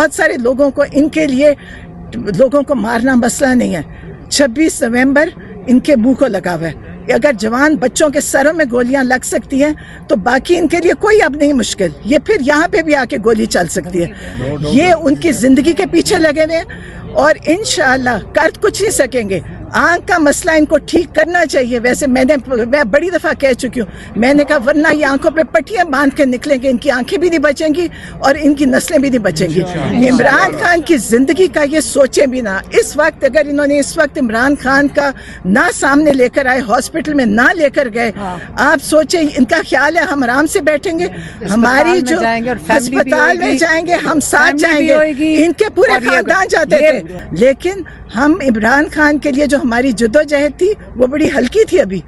بہت سارے لوگوں کو ان کے لیے لوگوں کو مارنا مسئلہ نہیں ہے. 26 نومبر ان کے منہ کو لگا ہوا ہے. اگر جوان بچوں کے سروں میں گولیاں لگ سکتی ہیں تو باقی ان کے لیے کوئی اب نہیں مشکل. یہ پھر یہاں پہ بھی آ کے گولی چل سکتی ہے. یہ ان کی زندگی کے پیچھے لگے ہوئے ہیں اور انشاءاللہ کر کچھ نہیں سکیں گے. آنکھ کا مسئلہ ان کو ٹھیک کرنا چاہیے. ویسے میں بڑی دفعہ کہہ چکی ہوں, میں نے کہا ورنہ یہ آنکھوں پہ پٹیاں باندھ کے نکلیں گے, ان کی آنکھیں بھی نہیں بچیں گی اور ان کی نسلیں بھی نہیں بچیں گی. عمران خان کی زندگی کا یہ سوچیں بھی نہ. اس وقت اگر انہوں نے اس وقت عمران خان کا نہ سامنے لے کر آئے, ہاسپٹل میں نہ لے کر گئے, آپ سوچیں ان کا خیال ہے ہم آرام سے بیٹھیں گے, ہماری جو ہسپتال میں جائیں گے ہم ساتھ جائیں گے. ان کے پورے خاندان جاتے تھے. لیکن ہم عمران خان کے لیے جو ہماری جدوجہد تھی وہ بڑی ہلکی تھی.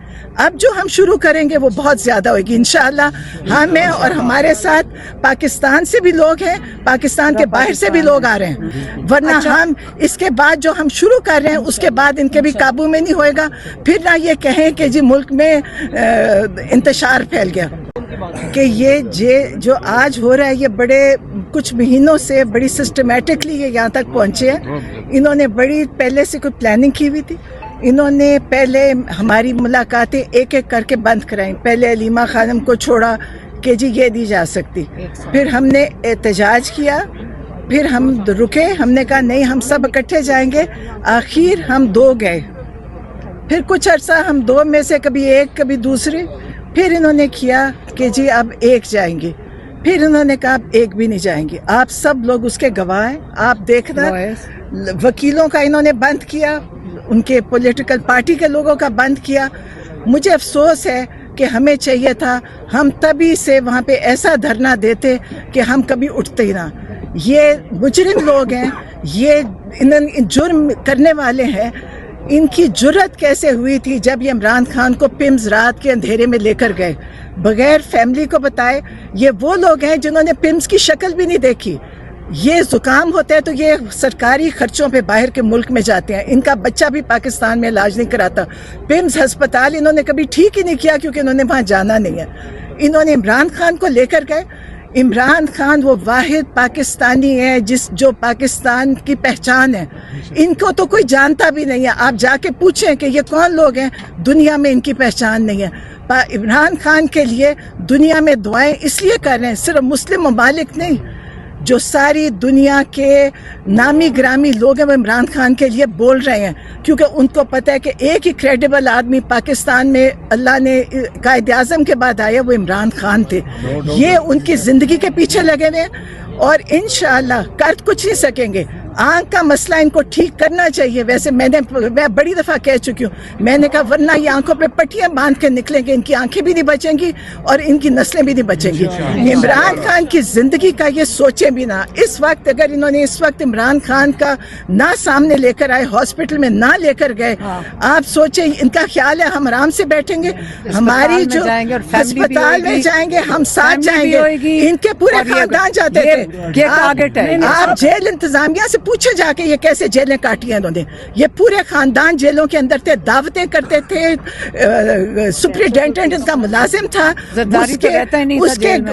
اب جو ہم شروع کریں گے وہ بہت زیادہ ہوگی انشاءاللہ. ہمیں اور ہمارے ساتھ پاکستان سے بھی لوگ ہیں, پاکستان کے باہر سے بھی لوگ آ رہے ہیں. ورنہ ہم اس کے بعد جو ہم شروع کر رہے ہیں اس کے بعد ان کے بھی قابو میں نہیں ہوئے گا. پھر نہ یہ کہیں کہ جی ملک میں انتشار پھیل گیا. کہ یہ جو آج ہو رہا ہے یہ بڑے کچھ مہینوں سے بڑی سسٹمیٹکلی یہ یہاں تک پہنچے ہیں. انہوں نے بڑی پہلے سے کوئی پلاننگ کی ہوئی تھی. انہوں نے پہلے ہماری ملاقاتیں ایک ایک کر کے بند کرائیں. پہلے علیمہ خانم کو چھوڑا کہ جی یہ دی جا سکتی, پھر ہم نے احتجاج کیا, پھر ہم رکے, ہم نے کہا نہیں ہم سب اکٹھے جائیں گے. آخر ہم 2 گئے, پھر کچھ عرصہ ہم 2 میں سے کبھی ایک کبھی دوسرے, پھر انہوں نے کیا کہ جی اب 1 جائیں گے, پھر انہوں نے کہا اب 1 بھی نہیں جائیں گے. آپ سب لوگ اس کے گواہ ہیں. آپ دیکھنا وکیلوں کا انہوں نے بند کیا, ان کے پولیٹیکل پارٹی کے لوگوں کا بند کیا. مجھے افسوس ہے کہ ہمیں چاہیے تھا ہم تبھی سے وہاں پہ ایسا دھرنا دیتے کہ ہم کبھی اٹھتے ہی نہ. یہ مجرم لوگ ہیں, یہ جرم کرنے والے ہیں. ان کی جرت کیسے ہوئی تھی جب یہ عمران خان کو پمز رات کے اندھیرے میں لے کر گئے بغیر فیملی کو بتائے. یہ وہ لوگ ہیں جنہوں نے پمز کی شکل بھی نہیں دیکھی. یہ زکام ہوتا ہے تو یہ سرکاری خرچوں پہ باہر کے ملک میں جاتے ہیں. ان کا بچہ بھی پاکستان میں علاج نہیں کراتا. پمز ہسپتال انہوں نے کبھی ٹھیک ہی نہیں کیا کیونکہ انہوں نے وہاں جانا نہیں ہے. انہوں نے عمران خان کو لے کر گئے. عمران خان وہ واحد پاکستانی ہے جو پاکستان کی پہچان ہے. ان کو تو کوئی جانتا بھی نہیں ہے. آپ جا کے پوچھیں کہ یہ کون لوگ ہیں, دنیا میں ان کی پہچان نہیں ہے. عمران خان کے لیے دنیا میں دعائیں اس لیے کر رہے ہیں, صرف مسلم ممالک نہیں, جو ساری دنیا کے نامی گرامی لوگ ہیں وہ عمران خان کے لیے بول رہے ہیں کیونکہ ان کو پتہ ہے کہ ایک ہی کریڈیبل آدمی پاکستان میں اللہ نے قائد اعظم کے بعد آیا, وہ عمران خان تھے. یہ ان کی زندگی کے پیچھے لگے ہوئے ہیں اور انشاءاللہ کر کچھ نہیں سکیں گے. آنکھ کا مسئلہ ان کو ٹھیک کرنا چاہیے. ویسے میں بڑی دفعہ کہہ چکی ہوں, میں نے کہا ورنہ یہ آنکھوں پہ پٹیاں باندھ کے نکلیں گے, ان کی آنکھیں بھی نہیں بچیں گی اور ان کی نسلیں بھی نہیں بچیں گی. عمران خان کی زندگی کا یہ سوچیں بھی نہ. اس وقت اگر انہوں نے اس وقت عمران خان کا نہ سامنے لے کر آئے, ہاسپٹل میں نہ لے کر گئے, آپ سوچیں ان کا خیال ہے ہم آرام سے بیٹھیں گے, ہماری جو ہسپتال میں جائیں گے ہم ساتھ جائیں گے. ان کے پورے خاندان جاتے تھے. آپ جیل انتظامیہ سے پوچھے جا کے یہ کیسے جیلیں کاٹی ہیں انہوں نے. یہ پورے خاندان جیلوں کے اندر تھے, دعوتیں کرتے تھے. سپرنٹینڈنٹ ان کا ملازم تھا,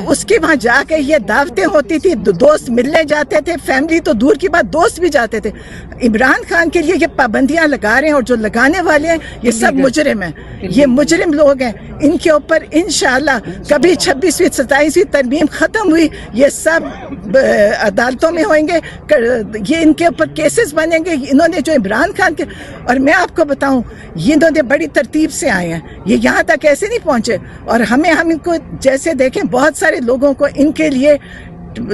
اس کے وہاں جا کے یہ دعوتیں ہوتی تھی, دوست ملنے جاتے تھے, فیملی تو دور کی بات دوست بھی جاتے تھے. عمران خان کے لیے یہ پابندیاں لگا رہے ہیں اور جو لگانے والے ہیں یہ سب مجرم ہیں. یہ مجرم لوگ ہیں. ان کے اوپر انشاءاللہ کبھی 26ویں 27ویں ترمیم ختم ہوئی یہ سب عدالتوں میں ہوئیں گے, یہ ان کے اوپر کیسز بنیں گے. انہوں نے جو عمران خان کے, اور میں آپ کو بتاؤں یہ انہوں نے بڑی ترتیب سے آئے ہیں, یہ یہاں تک ایسے نہیں پہنچے. اور ہم ان کو جیسے دیکھیں بہت سارے لوگوں کو ان کے لیے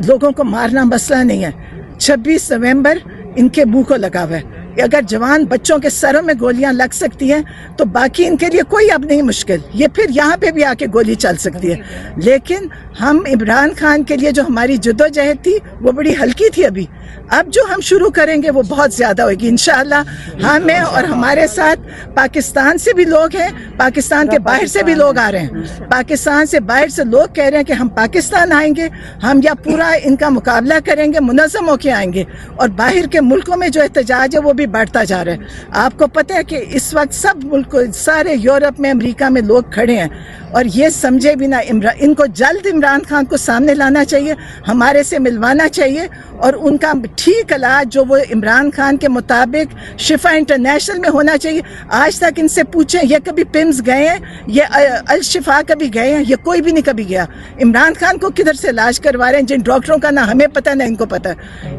لوگوں کو مارنا مسئلہ نہیں ہے. 26 نومبر ان کے منہ کو لگا ہوا ہے. اگر جوان بچوں کے سروں میں گولیاں لگ سکتی ہیں تو باقی ان کے لیے کوئی اب نہیں مشکل. یہ پھر یہاں پہ بھی آ کے گولی چل سکتی ہے. لیکن ہم عمران خان کے لیے جو ہماری جدوجہد تھی وہ بڑی ہلکی تھی. اب جو ہم شروع کریں گے وہ بہت زیادہ ہوگی انشاءاللہ. ہمیں اور ہمارے ساتھ پاکستان سے بھی لوگ ہیں, پاکستان کے باہر سے بھی لوگ آ رہے ہیں. پاکستان سے باہر سے لوگ کہہ رہے ہیں کہ ہم پاکستان آئیں گے, ہم یا پورا ان کا مقابلہ کریں گے, منظم ہو کے آئیں گے. اور باہر کے ملکوں میں جو احتجاج ہے وہ بھی بھی بڑھتا جا رہا ہے. آپ کو پتہ ہے کہ اس وقت سب ملک سارے یورپ میں امریکہ میں لوگ کھڑے ہیں اور یہ سمجھے بھی نہ ان کو جلد عمران خان کو سامنے لانا چاہیے, ہمارے سے ملوانا چاہیے اور ان کا ٹھیک علاج جو وہ عمران خان کے مطابق شفا انٹرنیشنل میں ہونا چاہیے. آج تک ان سے پوچھیں یہ کبھی پمز گئے ہیں, یہ الشفا کبھی گئے ہیں, یہ کوئی بھی نہیں کبھی گیا. عمران خان کو کدھر سے علاج کروا رہے ہیں جن ڈاکٹروں کا نہ ہمیں پتہ نہ ان کو پتہ.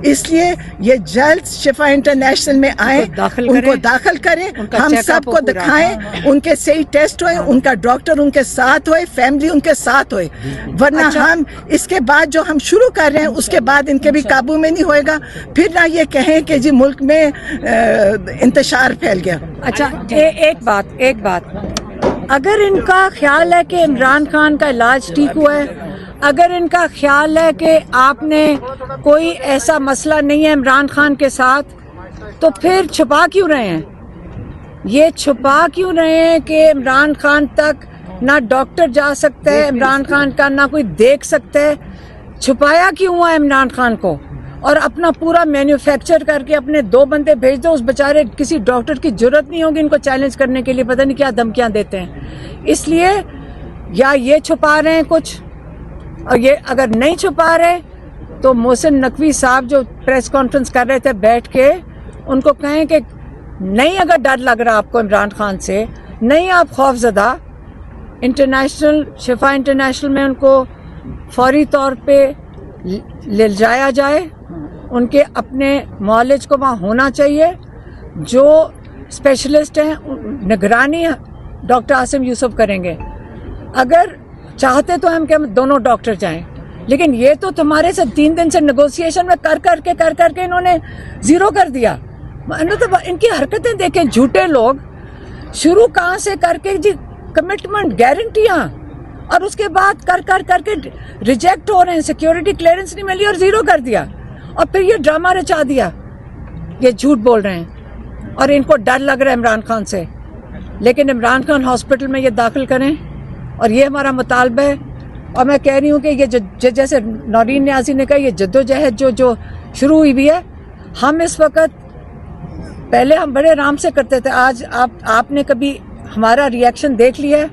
اس لیے یہ جلد شفا انٹرنیشنل میں آئیں, ان کو داخل کریں, ہم سب کو دکھائیں, ان کے صحیح ٹیسٹ ہوئے, ان کا ڈاکٹر ان کے ساتھ ہوئے, فیملی ان کے ساتھ ہوئے. ورنہ ہم اس کے بعد جو ہم شروع کر رہے ہیں اس کے بعد ان کے بھی قابو میں نہیں ہوئے گا. پھر نہ یہ کہیں کہ جی ملک میں انتشار پھیل گیا. اچھا ایک بات اگر ان کا خیال ہے کہ عمران خان کا علاج ٹھیک ہوا ہے, اگر ان کا خیال ہے کہ آپ نے کوئی ایسا مسئلہ نہیں ہے عمران خان کے ساتھ, تو پھر چھپا کیوں رہے ہیں؟ یہ چھپا کیوں رہے ہیں کہ عمران خان تک نہ ڈاکٹر جا سکتا ہے, عمران خان کا نہ کوئی دیکھ سکتا ہے؟ چھپایا کیوں ہوا ہے عمران خان کو؟ اور اپنا پورا مینوفیکچر کر کے اپنے 2 بندے بھیج دو. اس بیچارے کسی ڈاکٹر کی ضرورت نہیں ہوگی ان کو چیلنج کرنے کے لیے, پتہ نہیں کیا دھمکیاں دیتے ہیں. اس لیے یا یہ چھپا رہے ہیں کچھ, اور یہ اگر نہیں چھپا رہے تو محسن نقوی صاحب جو پریس کانفرنس کر رہے تھے بیٹھ کے, ان کو کہیں کہ نہیں اگر ڈر لگ رہا آپ کو عمران خان سے, نہیں آپ خوف زدہ, انٹرنیشنل شفا انٹرنیشنل میں ان کو فوری طور پہ لے جایا جائے. ان کے اپنے معالج کو وہاں ہونا چاہیے, جو اسپیشلسٹ ہیں نگرانی ڈاکٹر عاصم یوسف کریں گے. اگر چاہتے تو ہم کہ ہم دونوں ڈاکٹر جائیں, لیکن یہ تو تمہارے سے 3 دن سے نیگوسیشن میں کر کے انہوں نے زیرو کر دیا. ان کی حرکتیں دیکھیں, جھوٹے لوگ شروع کہاں سے کر کے جی کمٹمنٹ گارنٹیاں, اور اس کے بعد کر کے ریجیکٹ ہو رہے ہیں, سیکیورٹی کلیئرنس نہیں ملی اور زیرو کر دیا, اور پھر یہ ڈرامہ رچا دیا. یہ جھوٹ بول رہے ہیں اور ان کو ڈر لگ رہا ہے عمران خان سے. لیکن عمران خان ہاسپٹل میں یہ داخل کریں, اور یہ ہمارا مطالبہ ہے. اور میں کہہ رہی ہوں کہ یہ جیسے نورین نیازی نے کہا, یہ جدوجہد جو شروع ہوئی بھی ہے, ہم اس وقت, پہلے ہم بڑے آرام سے کرتے تھے, آج آپ نے کبھی ہمارا ریئیکشن دیکھ لیا ہے؟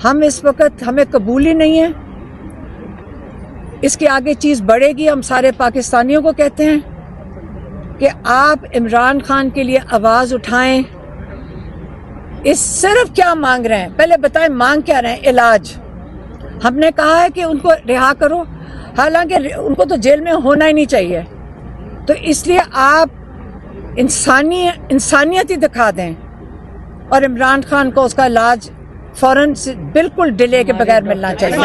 ہم اس وقت, ہمیں قبول ہی نہیں ہے. اس کے آگے چیز بڑھے گی. ہم سارے پاکستانیوں کو کہتے ہیں کہ آپ عمران خان کے لیے آواز اٹھائیں. اس صرف کیا مانگ رہے ہیں پہلے بتائیں, مانگ کیا رہے ہیں؟ علاج. ہم نے کہا ہے کہ ان کو رہا کرو, حالانکہ ان کو تو جیل میں ہونا ہی نہیں چاہیے. تو اس لیے آپ انسانیت ہی دکھا دیں, اور عمران خان کو اس کا علاج فوراً بالکل ڈیلے کے بغیر ملنا چاہیے.